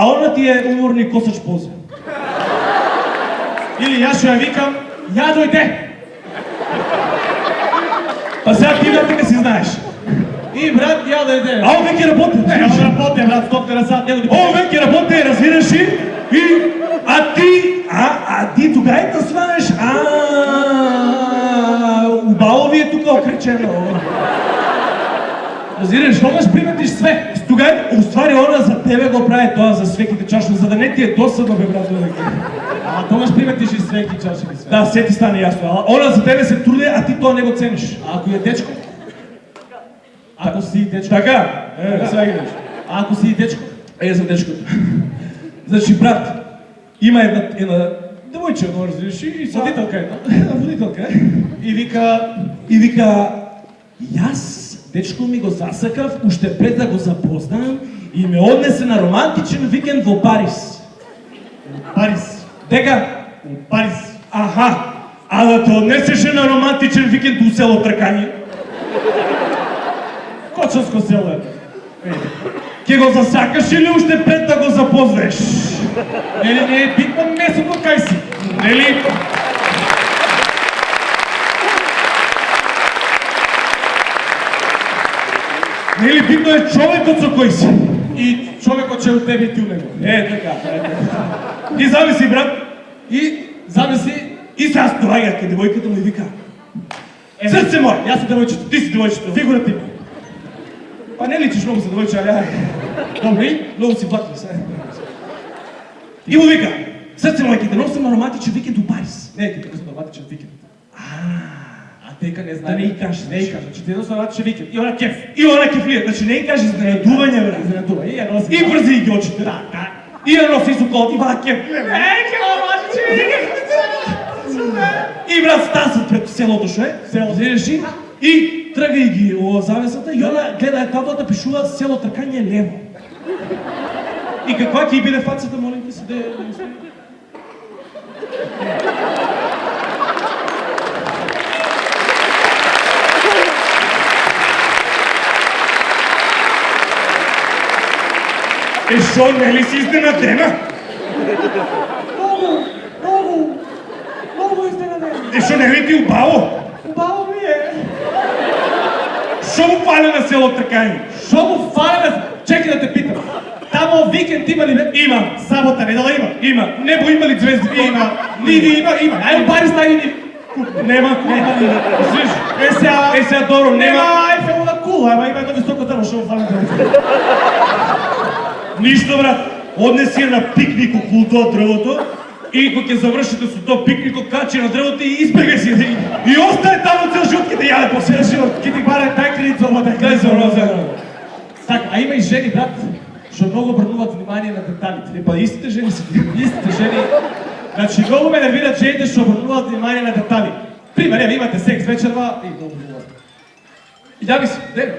а она ти е уморни косач полза. Или јас што ја викам, ја дојде. Па сега ти брат не си знаеш. И брат, ја дојде. А он веќе работи. Не, ја работи, брат, стопте на сад, него ти... Он веќе работи, разбираш ли? А ти тугај да сванеш, убаво ви е тука окречено. Разбираш, тогаш приметиш све. Тугај, уствари она за тебе го прави тоа за свеките чаши, за да не ти е досадно бе брат. А тогаш приметиш и свеки чаши и све. Да, се ти стане јасно. Она за тебе се труди, а ти тоа не го цениш. А ако е дечко? Ако си дечко? Така, сега ги неш. А ако си дечко? За дечкото. Значи, брат, има една девојче, но разбираш, и водителка една водителка, и вика, јас, дечко ми го засакав, уште пред да го запознам, и ме однесе на романтичен викенд во Париз. Париз. Дека? Париз. Аха, а да те однесеше на романтичен викенд у село Тркање? Кочанско село е. Ке го засакаш или уште пред да го запознаеш? Нели не е битно месото кај си? Нели? Нели битно е човекот со кој си? И човекот че у тебе и ти у него. Така. И замисли, брат, И замисли, и сега доаѓа ке девојката му и вика: Срце мој, јас сум девојчето, ти си девојчето, фигура ти. Па не личиш многу за девојче, али ај. Добри, многу си влакни се. И му вика: Срце мој, ке те носам на романтичен викенд у Париз. не, ке те носам на романтичен викенд. А тека не Да знае. не и кажеш, Не и кажеш, че те носам на романтичен викенд. И она кеф. И она кефлија, значи не и кажеш изненадување, брат. Изненадува. И ја носи. И брзи ги очите. Да. И ја носи суколот, и вака кеф. И брат стасат пред селото шо е, село Зереши, и тргај ги о завесата, и она гледа таблата, пишува село Тркање лево. И каква ќе биде фацата, молим те се, да ја изпомни? Шо, нели си изненадена? Много изненаден. Шо, нели ти убаво? Убаво ми е. Шо му фале на село Тркање? Шо му фале? Чекай да те питам. Тамо викенд има ли бе? Има. Сабота недела има. Има. Небо има ли звезди? Има. Ниви има? Ај, пари стави ни. Нема. Слиш? Сега добро, Нема нема. Айфел на кула, ама има едно високо дрво, шо му фале дрво. Ништо, брат. Однеси ја на пикник околу тоа дрвото и кога ќе завршите со тоа пикникот, качи на дрвото и избегај си. И остане таму цел живот, ќе те јаде по себе живот. Ки ти баре дај кредит за ова, дај за ова. Така, а има и жени, брат, што многу обрнуваат внимание на деталите. Па истите жени си. Истите жени, значи многу ме нервират жените што обрнуваат внимание на детали. Пример, еве имате секс вечерва и многу убаво. И да ми се, де.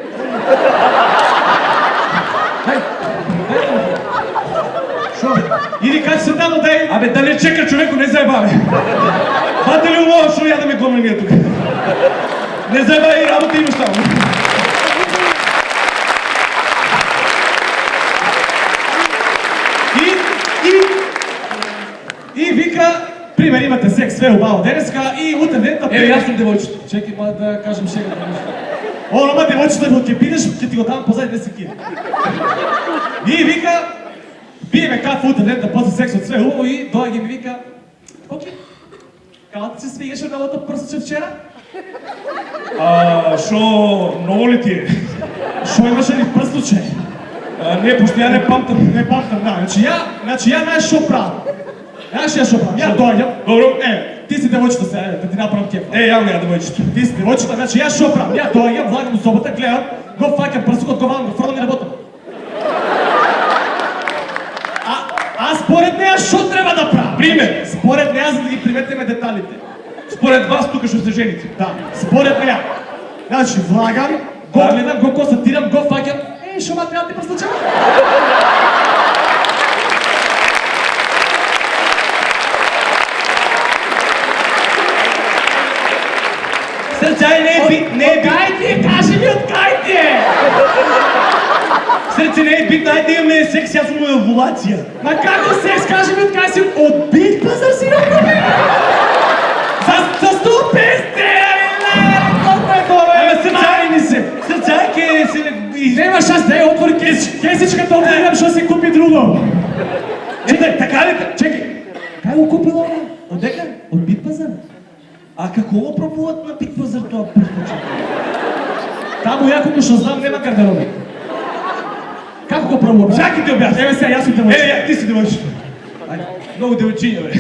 Шо? Иди кај се тамо дај. Абе, да не чека човеко, не заебаве. Бате ли убаво што ја да ме гомне ние тука? Не заебаве и работа имаш таму. И вика, пример, имате секс, све убаво денеска и утре дента... Јас сум девојчето. Чекай, мога да кажем шега. Оно, ма девојчето, ако ќе пидеш, ќе ти го дам позади 10 кили. И вика, пиеме кафе утре дента, после сексот све убаво и доаѓа и ми вика, окей, као ти се свигаше новото прсче вчера? Шо, ново ли ти е? Шо имаше ли прслуче? Не, пошто ја не памтам. Не памтам, да. Значи ја знаеш шо правам. Знаеш ја шо правам? Ја доаѓам. Добро. Ти си девојчето се, да ти направам кеф. Ја го ја девојчето. Ти си девојчето, значи ја шо правам? Ја доаѓам, влагам у собата, гледам, го фаќам прсукот, го валам, го фрлам и работам. А според неа шо треба да правам? Пример. Според неа, за да ги приметиме деталите. Според вас тука што сте жените. Да, според неа. Значи влагам, го гледам, го констатирам, го фаќам. Шо ма треба ти прслуче? Срцај не би... Откај ти е? Кажи ми откај ти е! Срце не е битно, ајде да имаме секс, јас сум овулација. Ма како секс, кажи ми од кај си од Биг Пазар си роби? За 150 колко е тоа, бе? Мари ми се. Срцајке се... Нема шанс, дај отвори кесичката, отворам што си купи друго. Чекај, така ли? Чекај, кај го купила ова? Од дека? Од Биг Пазар? А како го пробуват на Биг Пазар тоа првпочет? Таму јакото што знам нема гардероби. Како го пробувам? Чакай ти објасни. Еве сега, јас сум девојче. Еве, ти си девојче. Ајде, многу девојчиња, бе.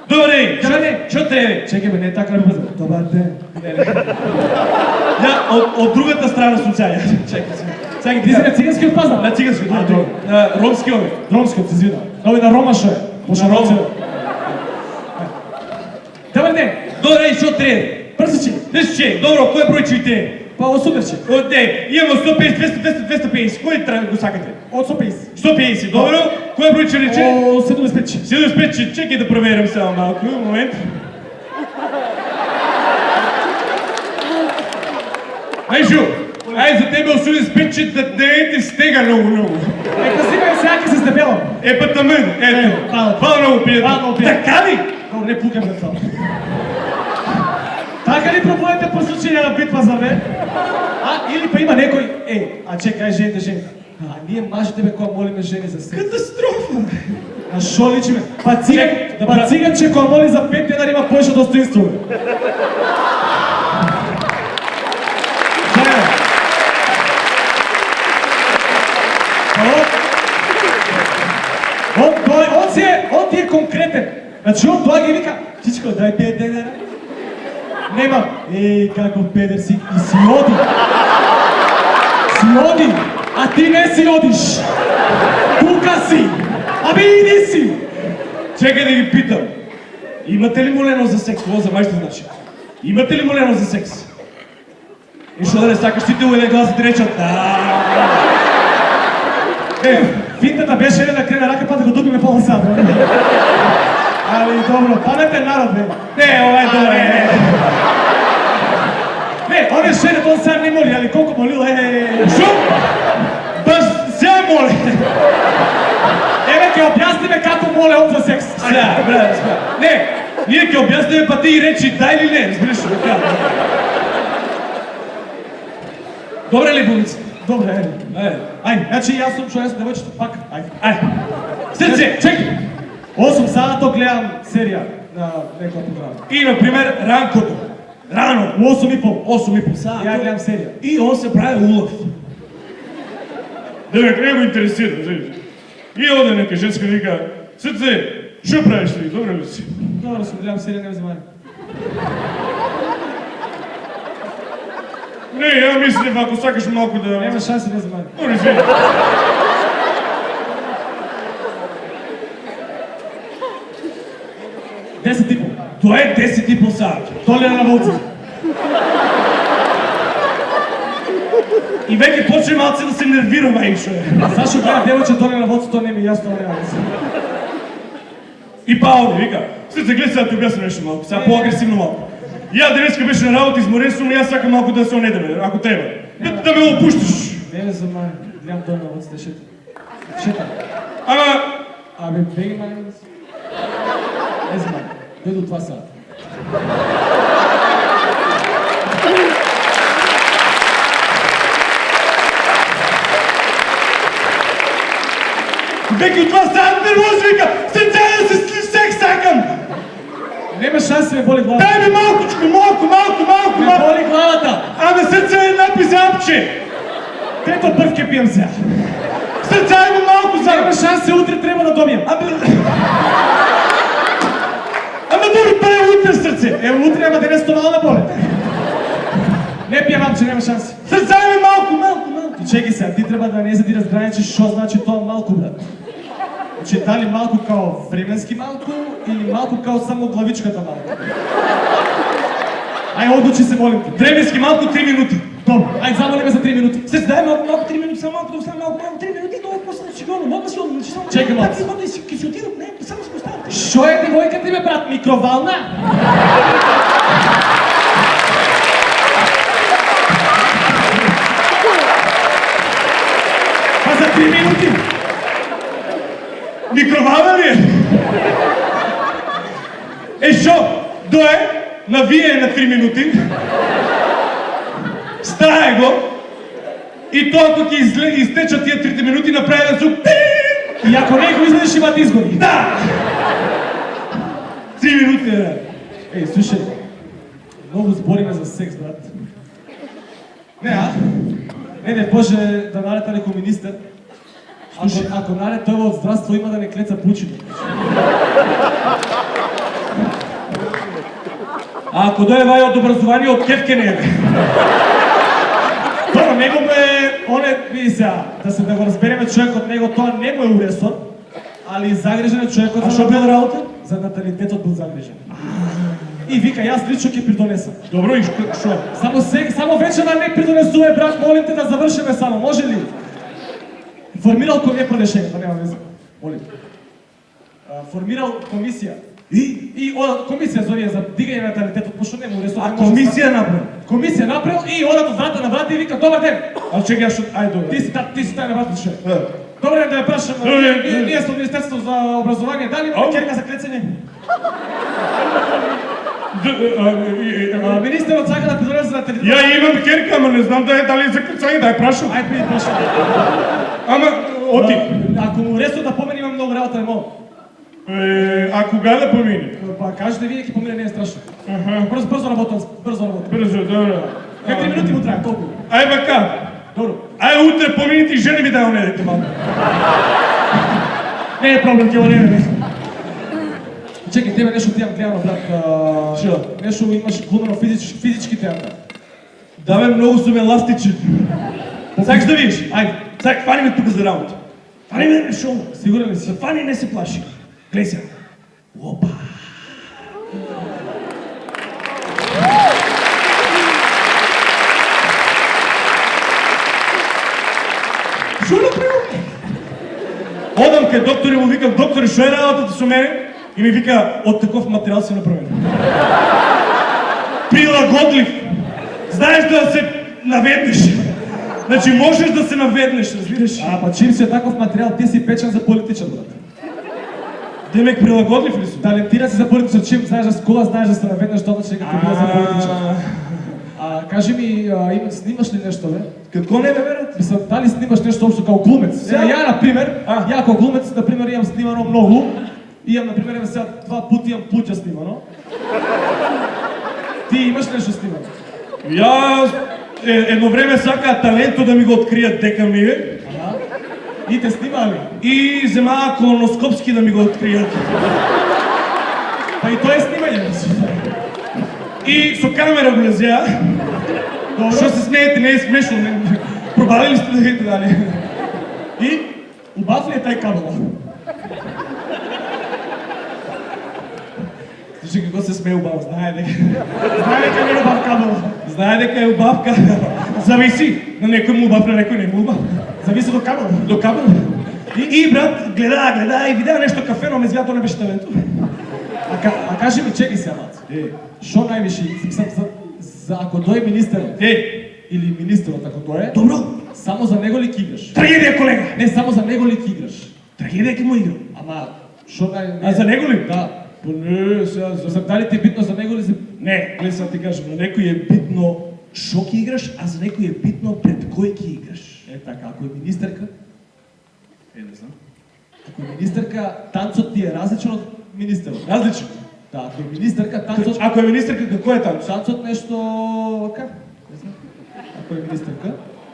Добар ден, што те? Чекај бе, не е така на Пазар. Добар ден. Ја, од другата страна сум сега. Чекај. Чекај, ти си на циганскиот пазар? На цигански, ромски ове. Ромскиот се извина. Овој на Рома што е? На Рома. Добар ден. Добар ден, што треба? Прсичи. Десче, добро, кој број чуите? Па од суперче. Од де, имамо 150, 200, 200, 250. Кој треба го сакате? Од 150. 150, добро. Кој број че рече? О, 75. 75, чекај да проверам само малку, момент. Ајжу, ај за тебе 85 да не ти стега многу. Нека си ме сега ќе се здебелам. Па тамен, ето. Фала многу пријатно. Така ли? Но не пукам за тоа. Така ли пробувате по случаја на Биг Пазар, бе? А, или па има некој, а чекај, жените, жените. А ние мажите бе која молиме жени за секс. Катастрофа. А шо личи бе? Па циганче која моли за 5 денари има повеќе достоинство, бе. Жене. Он ти е конкретен. Значи он доаѓа и вика, чичко, дај 5 денара. Немам. Каков педер си. И си оди. Си оди. А ти не си одиш. Тука си. Абе иди си. Чекај да ги питам. Имате ли молено за секс? Ова за мајсто значи. Имате ли молено за секс? И што да не сакаш ти у еден глас да ти речат? Финтата беше да крена рака, па да го добиме пола сад. Али добро, паметен народ, бе. Не, ова е добре. Не, овие шене тоа сега не моли, али колку молила, Шо? Баш сега моле. Еве ќе објасниме како моле он за секс. Сега, брат, не, ние ќе објасниме, па ти и речи да или не, разбираш што кажа. Добре ли, Буница? Добре, Ајде, значи јас сум што јас девојчето пак. ајде. Срце, чекай. 8 сато гледам серија на некоја програма. И, например, ранкото. Рано. 8,5. 8,5 сата. Ја гледам серија. И он се прави улов. Девек, не го интересира, знаеш. И оде нека женска вика, Срце, што правиш ти, добре ли си? Добро сум, гледам серија, не ме замари. Не, ја мислев, ако сакаш малку да... Нема шанси, не замари. Добре, извини. Десет и пол. Тоа е 10,5 сат. Толера на волци. И веќе почне малце да се нервирам, што е. Зашо гледам девојче толера на волци, тоа не ми е јасно, нема мислам. И Паоли вика, Срце, гледай сега да ти објаснам нешто малку, сега поагресивно малку. Ја денеска беше на работа, изморен сум, јас сакам малку да се онедеме, ако треба. Да ме опуштиш. Не ме замари, гледам толера на волци да шета. Шета. Ама, Абе, беги мај. Не замари, дојду 2 сата. веќе од 2 сат нервоз вика, Срце, да се секс сакам. Нема шанси, ме боли главата. Дај ми малкучко, малку. Ме боли главата. Аме Срце, напи запче. Трето прв ке пијам сега. Срце, ајде малку за... Нема шанси, утре треба да добијам. Ама добро, па е утре, Срце. Ево утре, ама денес томало ме боле. Не пијам апче, нема шанси. Срце, ајде малку. Чекай сега, ти треба да не за ти разграничиш што значи тоа малку, брат. Значи, дали малку као временски малку или малку као само главичката малку? Ај, одлучи се, молим те. Временски малку 3 минути. Добро, ај, замоли ме за 3 минути. Срце, дај малку 3 минути, само малку, 3 минути, но после да чекам, мога да се одлучи само... Чекай малку. Така и ќе си отидам, не, само се поставам. Што е девојка ти, бе, брат, микровална? 3 минути. Микровална ли е? Шо? Дое, навие на 3 минути, стае го, и тоа кога ќе изтечат тие 3 минути, направи да звук. И ако не го излезеш, има да изгори. Да! 3 минути, да. Ей, слушай, много збориме за секс, брат. Не, а? Не, Боже, да нарета некој министер. Ако наред тој од здравство има да не клеца пучино. А ако дое вај од образование, од кефке не е. Добро, него му е, оне, види сега, да го разбереме човекот, него тоа не му е уресор, али загрижен е човекот. А што бил работа? За наталитетот бил загрижен. И вика, јас лично ќе придонесам. Добро, и шо? Само вече да не придонесуваме, брат, молим те да завршиме само, може ли? Формирал не решение, па нема веза. Молим. Формирал комисија. И комисија зовија за дигање на наталитетот, пошто не му уресор. А комисија направил? Комисија направил и ода до врата на врата и вика, добар ден. А чекай, јас ајде добро. Ти си тај на врата, ше. Добре, да ја прашам, ние сме од Министерството за образование, дали имате керка за клецење? Министерот сака да придонесе за наталитетот. Ја имам керка, ама не знам дали е за клецање, да ја прашам. Ајде, пиди, прашам. Ама, оти. Ако му уресор да помени, имам многу работа, не мога. А кога да помине? Па кажете вие ќе помине, не е страшно. Брзо работам. Брзо, добро. Как 3 минути му трае, толку? Ај бака. Добро. Ај утре помините и жени ми да ја онедете малко. Не е проблем, ќе онедете. Чекай, тебе нешто ти имам гледано, брат. Шо? Нешто имаш глумено физички театар. Да бе, многу сум еластичен. Сакаш да видиш? Ајде, сак, фани ме тука за работа. Фани ме шо? Сигурен ли си? Фани не се плаши. Гледај се. Опа. Шо направил? Одам кај доктор и му викам, докторе, шо е работата со мене? И ми вика, од таков материјал си направен. Прилагодлив. Знаеш да се наведнеш. Значи можеш да се наведнеш, разбираш? Па чим си е таков материјал, ти си печен за политичар, брат. Демек прилагодлив ли си? Талентиран си за политичар, чим знаеш да скола, знаеш да се наведнеш, тоа че како била за политичар. Кажи ми, снимаш ли нешто, бе? Како не, бе, брат? Мислам, дали снимаш нешто општо као глумец? Ја, например, ја као глумец, например, имам снимано многу. Имам, например, сега 2 пути имам Пуќа снимано. Ти имаш нешто снимано? Јас едно време сакаа таленто да ми го откријат дека ми е. И те снимали? И земаа колоноскопски да ми го откријат. Па и тоа е снимање. И со камера го лезеа. Што се смеете, не е смешно. Пробалили сте да видите дали. И убав ли е тај кабел? Слушай како се смее убав, знае дека не е убав кабел. Знае дека е убав кабел. Зависи, на некој му убав, на некој не му убав. Зависи до кабел. До кабел. И брат, гледа и видеа нешто кафено, ме изгледа тоа не беше таленто. А кажи ми, чекай сега, мат. Шо највише, за ако дое министерот, или министерот ако дое, добро, само за него ли ќе играш? Трагедија, колега. Не, само за него ли ќе играш? Трагедија ќе му играм. Ама, шо нај... А за него ли? Да. Па не, сега... Дали ти е битно за него ли за... Не, гледай сега ти кажам, на некој е битно шо ќе играш, а за некој е битно пред кој ќе играш. Е така, ако е министерка? Не знам. Ако е министерка, танцот ти е различен од министерот. Различен. Да, ако е министерка, танцот... Ако е министерка, како е танцот? Танцот нешто... Как? Не знам. Ако е министерка...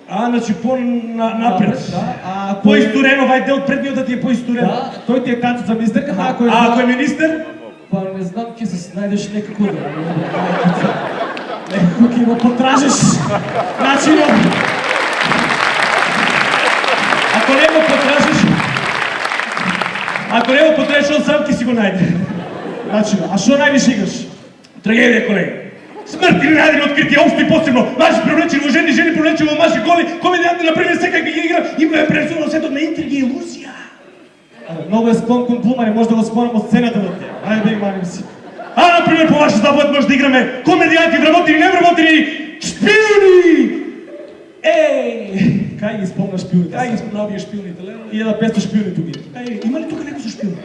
Значи по-напред. Да, по-истурено, вај дел предниот да ти е поистурено. Да, тој ти е танцот за министерка, ако е министер? Па не знам, ќе се најдеш некако да... Некако ќе го потражиш начинот. Ако не го потражиш, он сам ќе си го најде. Начинот. А шо највише играш? Трагедија, колега. Смрт или најдени открити, општо и посебно. Мажи привлечени во жени, жени привлечени во мажи, голи, комедијанти, например, секај ги игра, има е пресувано светот на интриги и илузија. Многу е склон кон глумање, може да го спорам од сцената да те. Ајде да ги маним си. Например, по ваша заповед може да играме комедијанти, вработени, невработени, шпиони! кај ги спомна шпионите? Кај ги спомна овие шпионите, леле? 1500 шпиони тук. Еј, има ли тука некој со шпион?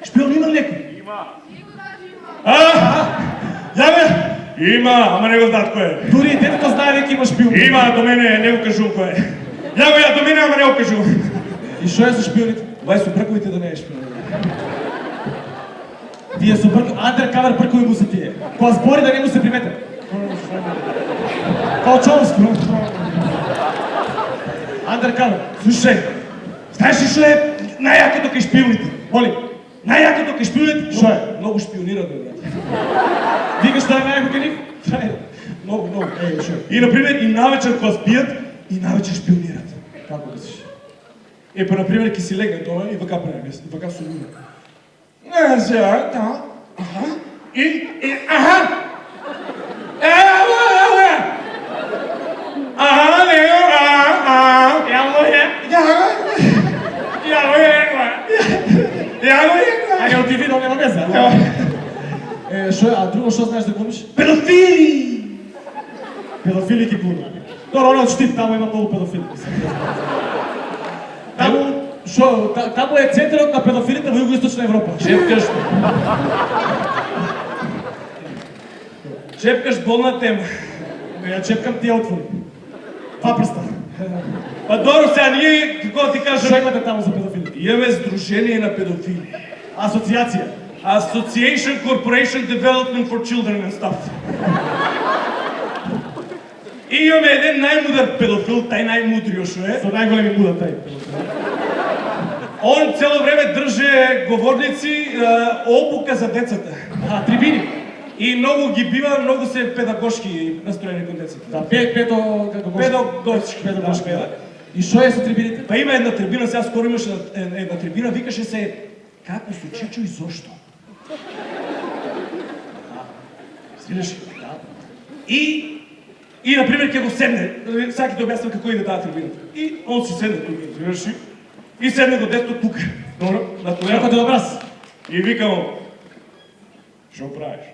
Шпион има ли некој? Има, ама не го знаат кој е. Дури и детето знае дека има шпион. Има, до мене не го кажувам кој е. Ја до мене, ама не го кажувам. И што е со шпионите? Вај со брковите да не е шпион. Тие со андеркавер бркови му се тие. Кога збори да не му се примете. Као Човски. Андеркавер. Слушај, знаеш ли што е најакото кај шпионите? Моли. Најакото кај шпионите? Што е? Многу шпионираат, бе, брат. Викаш да е најако кај нив? Многу. Што? И на пример и навечер кога спијат и навечер шпионираат. Како мислиш? Па на пример ќе си легне дома и вака прави, и вака со луѓе. Не, сега, да. Аха. И аха. Аха, не, Ајде оти видео нема веза. Што а друго што знаеш да глумиш? педофили! Педофили ги глуми. Добро, оно штип, таму има многу педофили. Таму е центарот на педофилите во Југоисточна Европа. Чепкаш болна тема. Не ја чепкам, ти ја отвори. Два прста. Па добро, сега ние, како ти Што кажам, имате таму за педофилите? имаме Сдружение на педофили. Асоциација. Association Corporation Development for Children and Stuff. И имаме еден најмудар педофил, тај најмудрио што е. Со најголеми муда тај. Он цело време држе говорници обука за децата. Трибини. И многу ги бива, многу се педагошки настроени кон децата. Да, како го Педагошки. Педагошки, Да, да. И што е со трибините? Па има една трибина, сега скоро имаше една трибина, викаше се како со Чичо и зошто. Свираш? Да. И на пример ќе го седне, сега ќе ти објаснам како иде таа трибина. И он си седне тука, свираш? И седне го дето тука. Добро, на Како која? те добрас? И викам, што правиш?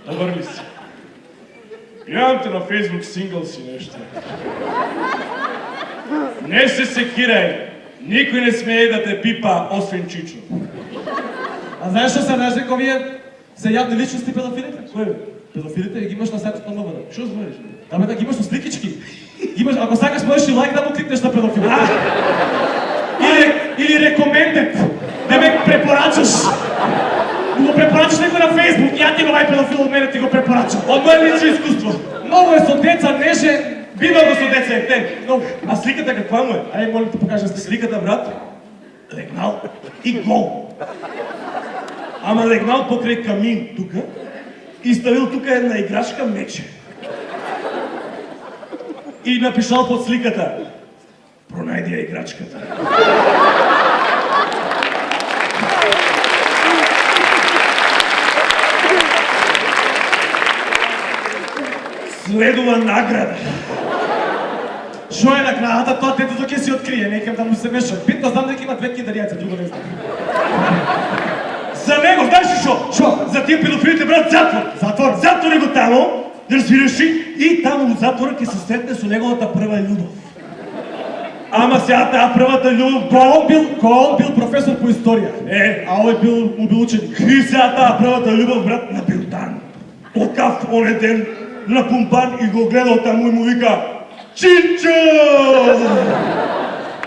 Обрли се. Јавам те на Facebook сингл си нешто. Не се секирај, никој не смее да те пипа, освен Чичо. А знаеш што се знаеш дека овие се јавни личности педофилите? Кој? Педофилите ги имаш на сајтот на МВР. Што збориш? Да бе, да ги имаш со сликички. Имаш, ако сакаш можеш и лайк да му кликнеш на педофилите. Или рекомендет, да ме препорачаш. Го препорачаш некој на Facebook, ја ти го вај педофил од мене ти го препорачам. Од моје лично искуство. Многу е со деца, неше. Бива го со деца ефтен. А сликата каква му е? Ај, молим те покажам слика. Сликата, брат, легнал и гол. Ама легнал покрај камин тука и ставил тука една играчка мече. И напишал под сликата: пронајди ја играчката. Следува награда. Што е наградата, тоа детето ќе си открие, некам да му се меша. Битно знам дека има 2 киндаријаца, друго не знам. За него, знаеш ли шо? Шо? За тие педофилите, брат, затвор. Затвор? Затвори го тамо, да разбираш ли? И таму во затвора ќе се сретне со неговата прва љубов. Ама сега таа првата љубов, Кој бил професор по историја. А овој му бил ученик. и сега таа првата љубов, брат, на Билдан. Токав оне ден на пумпан и го гледал таму и му вика: Чичо!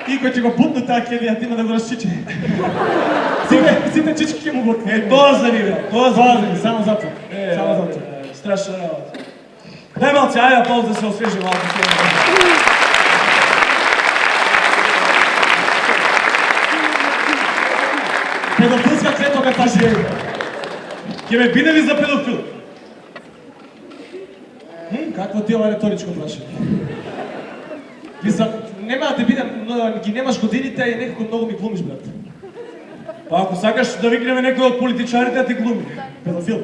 И кој ќе го бутне таа келија, ти има да го расчичи. Сите чички ќе му го откријат. Тоа за ни, брат, тоа за ни. Само затвор. Само затвор. Страшна работа. Дај малце, ајде пауз да се освежи малко. Педофилска клетва ме паши. Ќе ме биде ли за педофил? Какво ти ова реторичко прашање? Мислам, нема да те бидам, но ги немаш годините и некако многу ми глумиш, брат. Па ако сакаш да викнеме некој од политичарите да ти глуми. Педофил.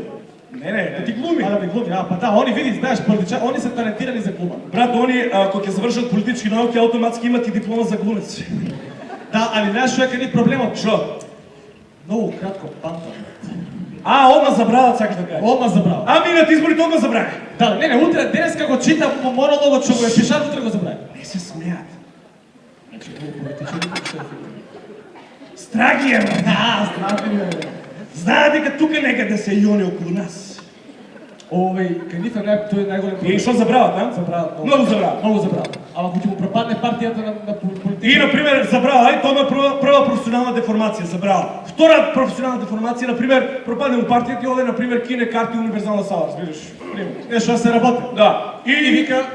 Не, да ти глуми. А да ми глуми, па да, они види, знаеш, политичари, они се талентирани за глума. Брат, они, ако ќе завршат политички науки, автоматски имат и диплома за глумец. Да, али знаеш што е кај ни проблемот? Шо? Многу кратко памтам, брат. А, одма забрала, сакаш да кажеш. Одма забрал. А минат изборите одма забравя. Да, не, утре, денеска го читам по монологот, што го е пишал, утре го забравя. Не се смеят. Значи, ovo političari Страги е, бе. Страти ми, бе. Знаят дека тука некаде се јони околу нас. Кај нив тој е најголем И што забрават, а? Забрават. Много забрават. Много забрават. Ама ако ќе му пропадне партијата на политика. И, например, забрава, и тоа е прва професионална деформација, забрава. Втора професионална деформација, например, пропадне му партијата и оде, например, кине карти универзална сала, разбираш? Пример. Нешто се работи. Да. И вика,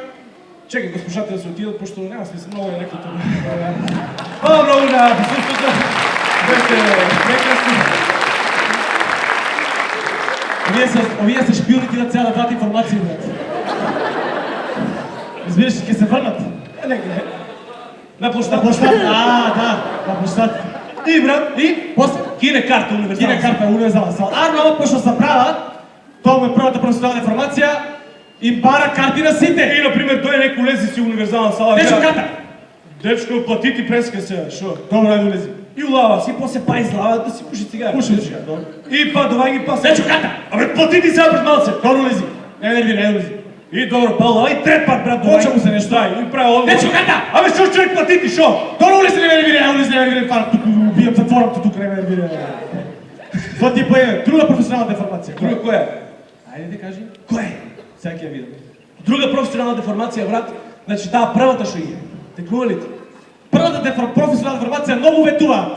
чекай госпожата да се отидат, пошто нема смисла, много е некото. Хвала много на присуството. Беше прекрасно. Овие се шпионите на цяла дата информација, брат. Разбираш, ќе се врнат. Не. На площад. На площад. Да, на площад. И брат, и после кине карта универзална. кине карта универзална сала. Арно, пошто се права, тоа му е првата професионална информација, и бара карти на сите. И, например, тој некој лези си универзална сала. Дечко ката. Дечко, плати ти преска се, шо? Добро, ајде улези. И улава си, после па излава да си пуши цигара. Пуши цигара, добро. И па доваѓа па. Дечко ката. Абе, плати ти сега пред малце. Добро, улези. Не нервира, не улези. И добро, па улава и трет пат, брат, Почва му се нешто. Да, и прави одговор. Дечко ката. Абе, шо човек плати ти, шо? Добро, улези, не нервира, не улези, не нервира, фара, тук убијам, затворам те тук, не нервира. Тоа ти поеме, друга професионална деформација. Друга која е? Ајде да кажи. Која е? Сега ќе ја видам. Друга професионална деформација, брат, значи таа првата што е. Текнувалите? Првата професионална деформација многу ветуваат.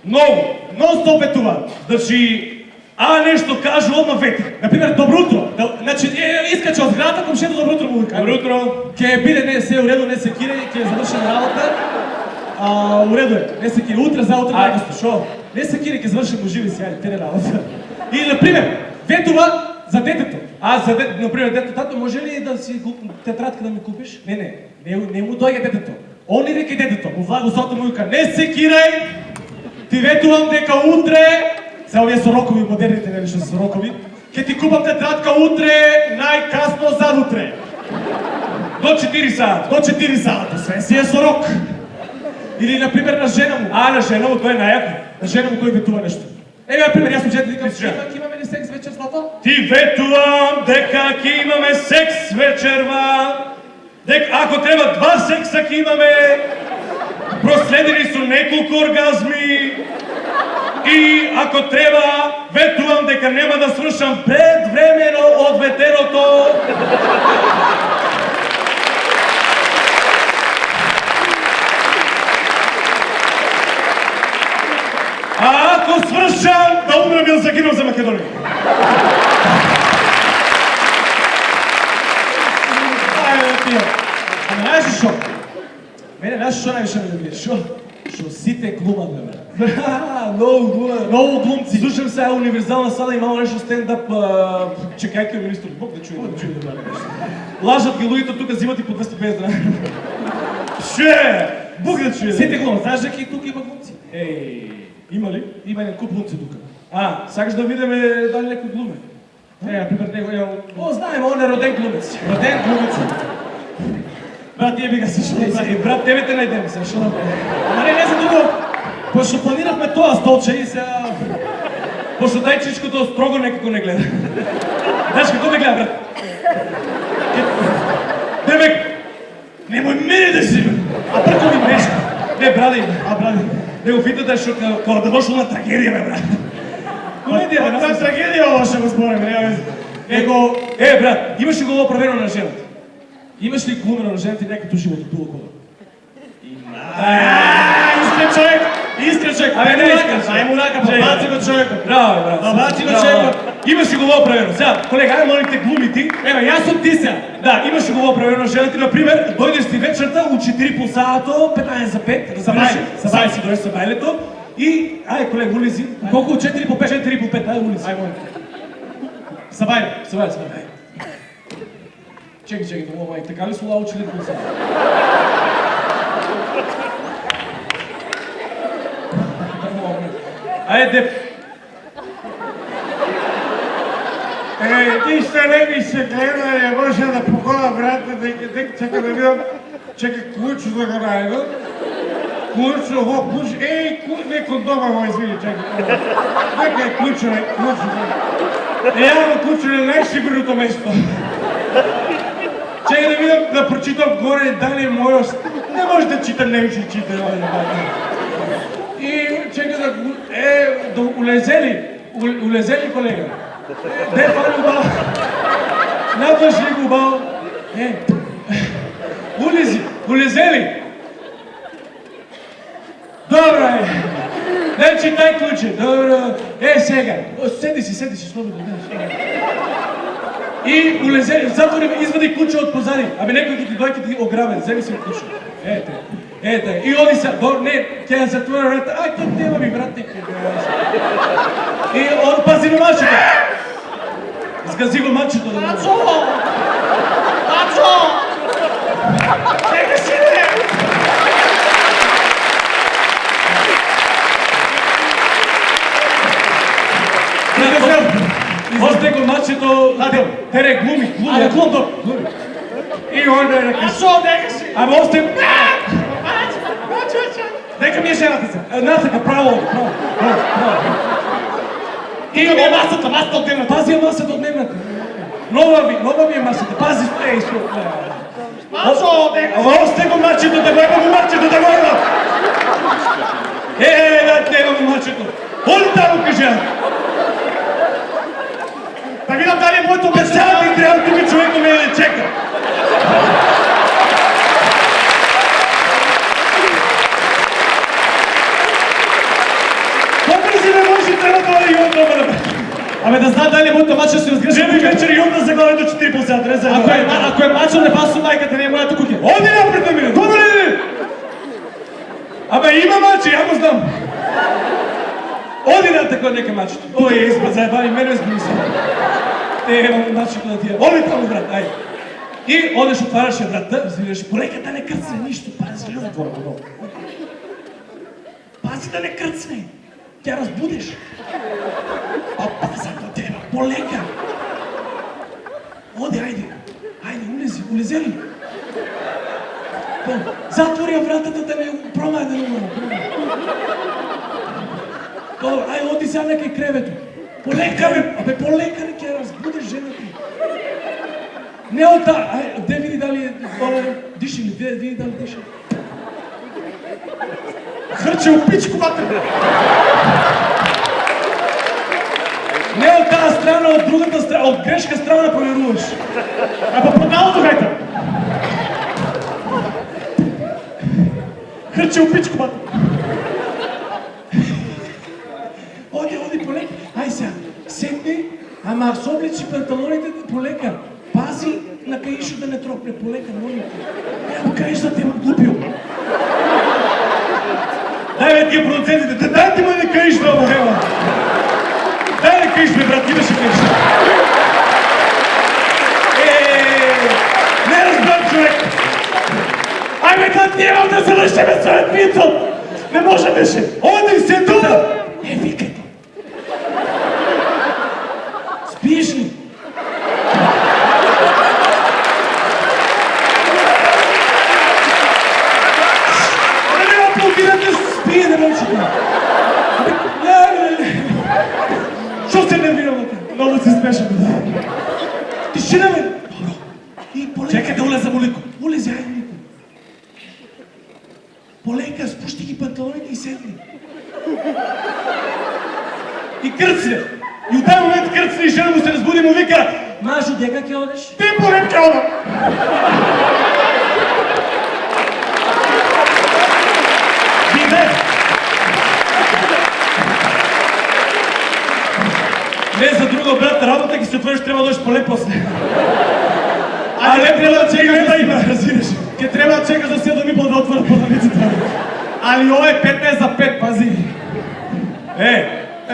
Многу. Нон-стоп ветуваат. Значи, нешто кажу, одма вети. Например, добро утро. Значи, искача од зградата, комшијето добро утро му вика. Добро утро. Ќе биде не се уредо, не се кире, ќе завршиме работа. Уредо е, не се кире. Утре, заутре, најгосто. Шо? Не се кире, ќе завршиме живи сега, тере работа. И, например, ветува за детето. За дете, например, дето, тато, може ли да си тетрадка да ми купиш? Не му дојде детето. Он иде кај детето, му влага устата му вика, не се кирај, ти ветувам дека утре, сега овие со рокови, модерните нели што се со рокови, ќе ти купам тетрадка утре, најкасно задутре. До 4 сата. До 4 сата, све си е со рок. Или, например, на жена му. На жена му, тој е најако. На жена му тој ветува нешто. Например, јас сум жена, викам, ќе имаме ли секс вечер, злато? Ти ветувам дека ќе имаме секс вечерва. Дека ако треба 2 секса ќе имаме, проследени со неколку оргазми. И ако треба, ветувам дека нема да свршам предвремено од ветерото. А ако свршам, да умрам или загинам за Македонија. Ама знаеш шо? Мене знаеш шо највише ме забие? Шо сите глумат, бе. Многу глумат. Многу глумци. Слушам сега универзална сала, имало нешто стендап, чекајќи министр Бог да чуе. Лажат ги луѓето тука, взимат и по 250 дана. Ше! Бог да чуе. Сите глумат. Знаеш дека и тука има глумци? Има ли? Има еден куп глумци тука. Сакаш да видиме дали некој глуме? Например, него е... Знаем, он е роден глумец. Роден глумец. Брат, тие би га се шо. Брат, тебе те најдем се, шо направи? Ама не за друго. Пошто планиравме тоа столче и сега... Пошто дајчичкото строго некако не гледа. Знаеш како ме гледа, брат? Демек, немој мене да си... прко ми мрежа. Не, бради. Бради. Него питате што кога да дошло на трагедија, бе, брат. Комедија, бе, на трагедија ова што го збориме, нема веќе. Него... брат, имаш ли го проверено на жената? Имаш ли глумено на жената и некато живот от било кога? Искрен човек! Искрен човек! Абе, не искрен човек! Ај му рака, баци го човекот! Браво, брат! Баци го човекот! Имаш ли го проверено? Сега, колега, ајде молите глумити. Ева, јас сум ти сега! Да, имаш ли го проверено на жената, например, дојдеш ти вечерта у 4 по саато, 15 за 5, Сабај си дојдеш сабајлето и, ајде, колега, улизи. Колку? 4 по 5? 4 по 5, ајде, улизи. Ај, мој. Сабај. Чекай, ова и така ли су учили по саато? Ајде. Ти што не ми се гледа, не може да погода врата, дека чека да видам, чека клучу да го најдам. Ključ, ovo, ključ, ne kondoma, ovo, izvini, čekaj. Neka je ključ. Javno ključ je najsigurno mesto. Čekaj da vidim, da pročitam gore, da li je mojo... Ne može da čitam, ne više čitam. I čekaj da... ulezeli kolega. Де фали убаво? Надваш ли го убаво? Улезели? Добро е. Значи тай ключе, добро. Сега. Седи си, слободно. И улезели, затвори, извади ключа от позади. Абе некој ќе ти дојде ти ограбен, вземи си от ключа. Ете. И оди се, не, ќе ја затвори врата. Ке тема ми, брате. И он пази на мачето. Изгази го мачето. Мачо! Чекай си, не! Още го мачето, тере глуми. И onda je rekao... Мачо, нека си! Абе още... Нека ми е жената се. Насека, право. И ми е масата от дневната. Пази я масата от дневната. Нова ми е масата. Пази, Мачо, нека си! Ама още го мачето, да го има. Няма го мачето. Оди там, кажа. Да видам дали е моето обещание, трябва тук човек да ме чека. По-бързи не може, трябва да бъде Йон дома. Абе да знам дали е моето мачо ще се разгръжа. Жеми вечер Йон да заглавя до 4 по сеят. Ако е мачо, не пасо майката, не е моята кухня. Оди напред да мине, добре ли? Абе има мачо, я го знам. Оди на такова нека мачето. Ой, заебани, мене сблизо. Имам мачето на тия. Оди там, брат, ай. И одеш, отваряше врата, взираш, полека да не кръцне нищо, пази ли отвора подолу. Пази да не кръцне, тя разбудиш. Паза до тебе, полека. Оди, айде, улезели. Затвори вратата да не промай да не умра. Добре, ай, оди сега некай кревето. Полека, бе, полека не ке разбудиш жената. Не от та, ай, де види дали диши ли, де види дали диши. Хърче опичко, бате! Не от тази страна, от другата страна, от грешка страна проверуваш. Абе, подналото хайта! Хърче опичко, бате! Оди, полека. Ай сега, седни, ама с облечи панталоните полека. Пази на каишо да не тропне полека, моля те. Няма каиш да те има глупил. Дай бе тия продуцентите, дайте ме не каиш да обогема. Дай не каиш бе, брат, имаше каиш. Не разбрам човек. Ай бе, как нямам да се лъщеме своят митъл. Не може беше. Оди се тук. Викай. Спиш ли? Абе, няма половината спи, да мълчите. Що се нервирам? Много се смешам. Тишина, бе! Добро. И полека. Чекай да улеза Молеко. Улези, айде, Молеко. Полека, спущи ги панталоните и седни. И кръцне. И от този момент кръцне и жена му се разбуди и му вика: Мажо, дека ке одеш? Ти поред ке ода! Биде! Не за друго, брат, работа ги се отвориш, трябва да дойдеш поле после. А не трябва да чекаш да има, разбираш. Ке трябва да чекаш да си да ми да отворят подавицата. Али ovo je 15 za 5, pazi.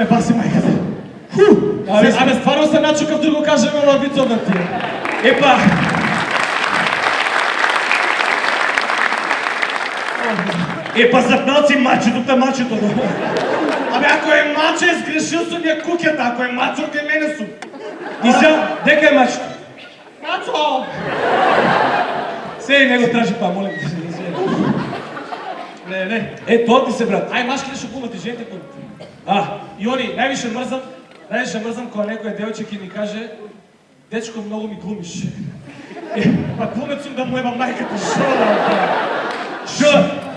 Паси майката. Абе, стварно се начукав да го кажем ова вицо да ти. Епа. Епа запналци мачето, мачето. Абе, ако е маче, сгрешил съм я кукята, ако е мачо, кај мене сум. И сега, дека е мачето? Мачо! Сей, не го тражи па, молим да се развие. Не. Е, то ти се, брат. Ай, машките ще глумат и жените глумат. И они, najviše mrzam koja nekoja devojčeki mi kaže dečko, mnogo mi glumiš. Pa glumec sam da mu eba majkата. Що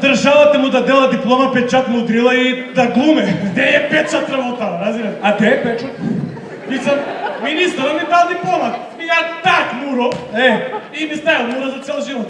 държавата му да дела диплома, печат му удрила и да глуме. Gde je pečat работа, разбираш? А де е Печо? Nisam, ministar mi dal diploma. Ja tak, Muro. Е, I mi stavio Muro za ceo život.